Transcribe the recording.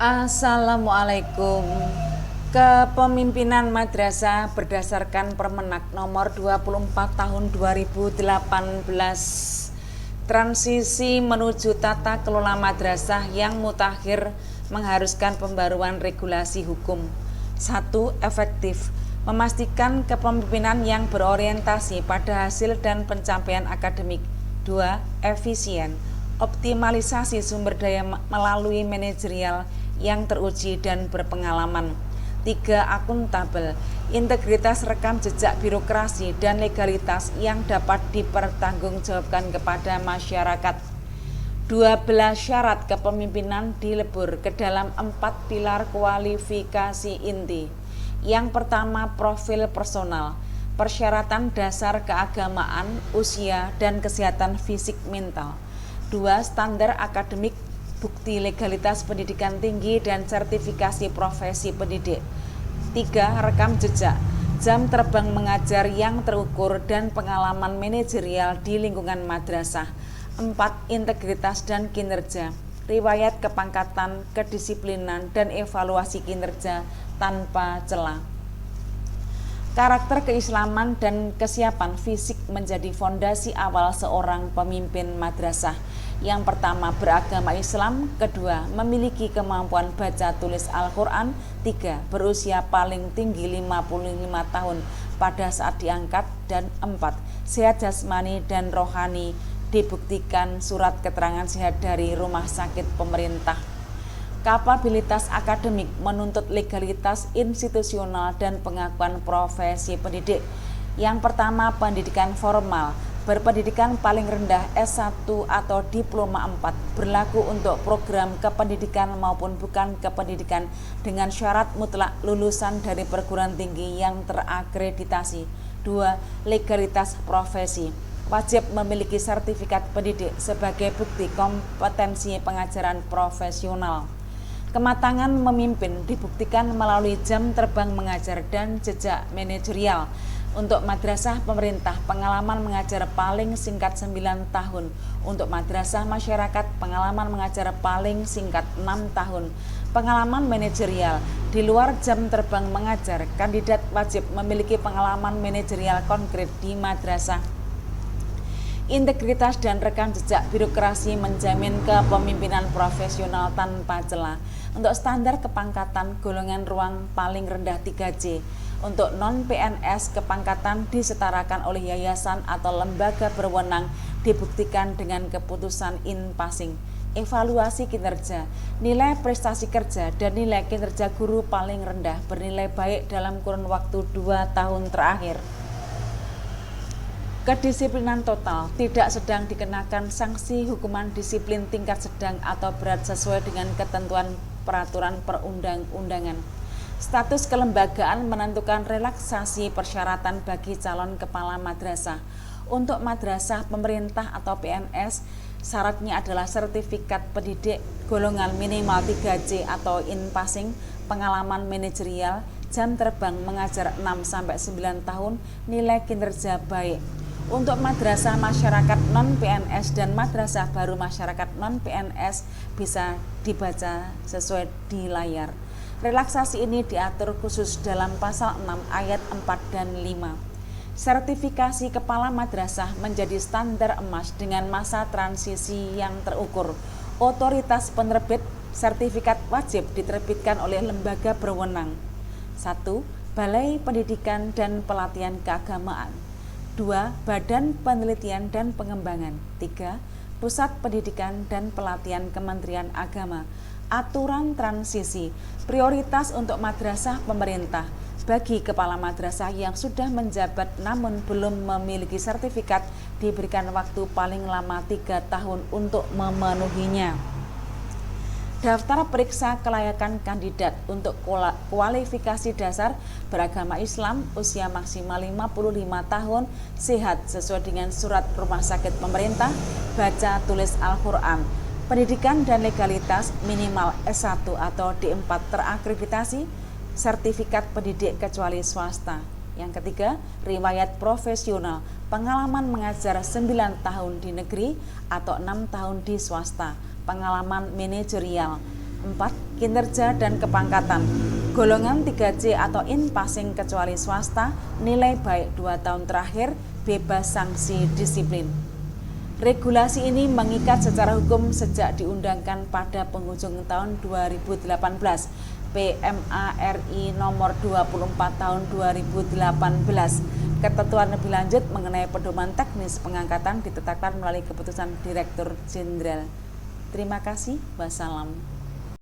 Assalamualaikum. Kepemimpinan madrasah berdasarkan Permenak nomor 24 tahun 2018. Transisi menuju tata kelola madrasah yang mutakhir mengharuskan pembaruan regulasi hukum. 1. Efektif. Memastikan kepemimpinan yang berorientasi pada hasil dan pencapaian akademik. 2. Efisien. Optimalisasi sumber daya melalui manajerial yang teruji dan berpengalaman. 3. Akuntabel. Integritas rekam jejak birokrasi dan legalitas yang dapat dipertanggungjawabkan kepada masyarakat. 12 syarat kepemimpinan dilebur ke dalam 4 pilar kualifikasi inti. Yang pertama, profil personal. Persyaratan dasar keagamaan, usia, dan kesehatan fisik mental. 2. Standar akademik, bukti legalitas pendidikan tinggi dan sertifikasi profesi pendidik. 3. Rekam jejak, jam terbang mengajar yang terukur dan pengalaman manajerial di lingkungan madrasah. 4. Integritas dan kinerja, riwayat kepangkatan, kedisiplinan, dan evaluasi kinerja tanpa celah. Karakter keislaman dan kesiapan fisik menjadi fondasi awal seorang pemimpin madrasah. Yang pertama, beragama Islam. Kedua, memiliki kemampuan baca tulis Al-Quran. 3. Berusia paling tinggi 55 tahun pada saat diangkat. Dan 4. Sehat jasmani dan rohani, dibuktikan surat keterangan sehat dari rumah sakit pemerintah. Kapabilitas akademik menuntut legalitas institusional dan pengakuan profesi pendidik. Yang pertama, pendidikan formal. Berpendidikan paling rendah S1 atau Diploma 4, berlaku untuk program kependidikan maupun bukan kependidikan dengan syarat mutlak lulusan dari perguruan tinggi yang terakreditasi. 2. Legalitas profesi. Wajib memiliki sertifikat pendidik sebagai bukti kompetensi pengajaran profesional. Kematangan memimpin dibuktikan melalui jam terbang mengajar dan jejak manajerial. Untuk madrasah pemerintah, pengalaman mengajar paling singkat 9 tahun. Untuk madrasah masyarakat, pengalaman mengajar paling singkat 6 tahun. Pengalaman manajerial, di luar jam terbang mengajar, kandidat wajib memiliki pengalaman manajerial konkret di madrasah. Integritas dan rekam jejak birokrasi menjamin kepemimpinan profesional tanpa celah. Untuk standar kepangkatan, golongan ruang paling rendah 3J. Untuk non-PNS, kepangkatan disetarakan oleh yayasan atau lembaga berwenang, dibuktikan dengan keputusan in passing. Evaluasi kinerja, nilai prestasi kerja dan nilai kinerja guru paling rendah bernilai baik dalam kurun waktu 2 tahun terakhir. Kedisiplinan total, tidak sedang dikenakan sanksi hukuman disiplin tingkat sedang atau berat sesuai dengan ketentuan peraturan perundang-undangan. Status kelembagaan menentukan relaksasi persyaratan bagi calon kepala madrasah. Untuk madrasah pemerintah atau PNS, syaratnya adalah sertifikat pendidik, golongan minimal 3J atau in passing, pengalaman manajerial, jam terbang mengajar 6-9 tahun, nilai kinerja baik. Untuk madrasah masyarakat non-PNS dan madrasah baru masyarakat non-PNS bisa dibaca sesuai di layar. Relaksasi ini diatur khusus dalam pasal 6 ayat 4 dan 5. Sertifikasi kepala madrasah menjadi standar emas dengan masa transisi yang terukur. Otoritas penerbit sertifikat wajib diterbitkan oleh lembaga berwenang. 1. Balai Pendidikan dan Pelatihan Keagamaan. 2. Badan Penelitian dan Pengembangan. 3. Pusat Pendidikan dan Pelatihan Kementerian Agama. Aturan transisi, prioritas untuk madrasah pemerintah. Bagi kepala madrasah yang sudah menjabat namun belum memiliki sertifikat, diberikan waktu paling lama 3 tahun untuk memenuhinya. Daftar periksa kelayakan kandidat untuk kualifikasi dasar beragama Islam, usia maksimal 55 tahun, sehat sesuai dengan surat rumah sakit pemerintah, baca tulis Al-Quran. Pendidikan dan legalitas minimal S1 atau D4 terakreditasi, sertifikat pendidik kecuali swasta. Yang ketiga, riwayat profesional, pengalaman mengajar 9 tahun di negeri atau 6 tahun di swasta, pengalaman manajerial. 4. Kinerja dan kepangkatan. Golongan 3C atau in passing kecuali swasta, nilai baik 2 tahun terakhir, bebas sanksi disiplin. Regulasi ini mengikat secara hukum sejak diundangkan pada penghujung tahun 2018. PMA RI nomor 24 tahun 2018. Ketentuan lebih lanjut mengenai pedoman teknis pengangkatan ditetapkan melalui keputusan Direktur Jenderal. Terima kasih. Wassalam.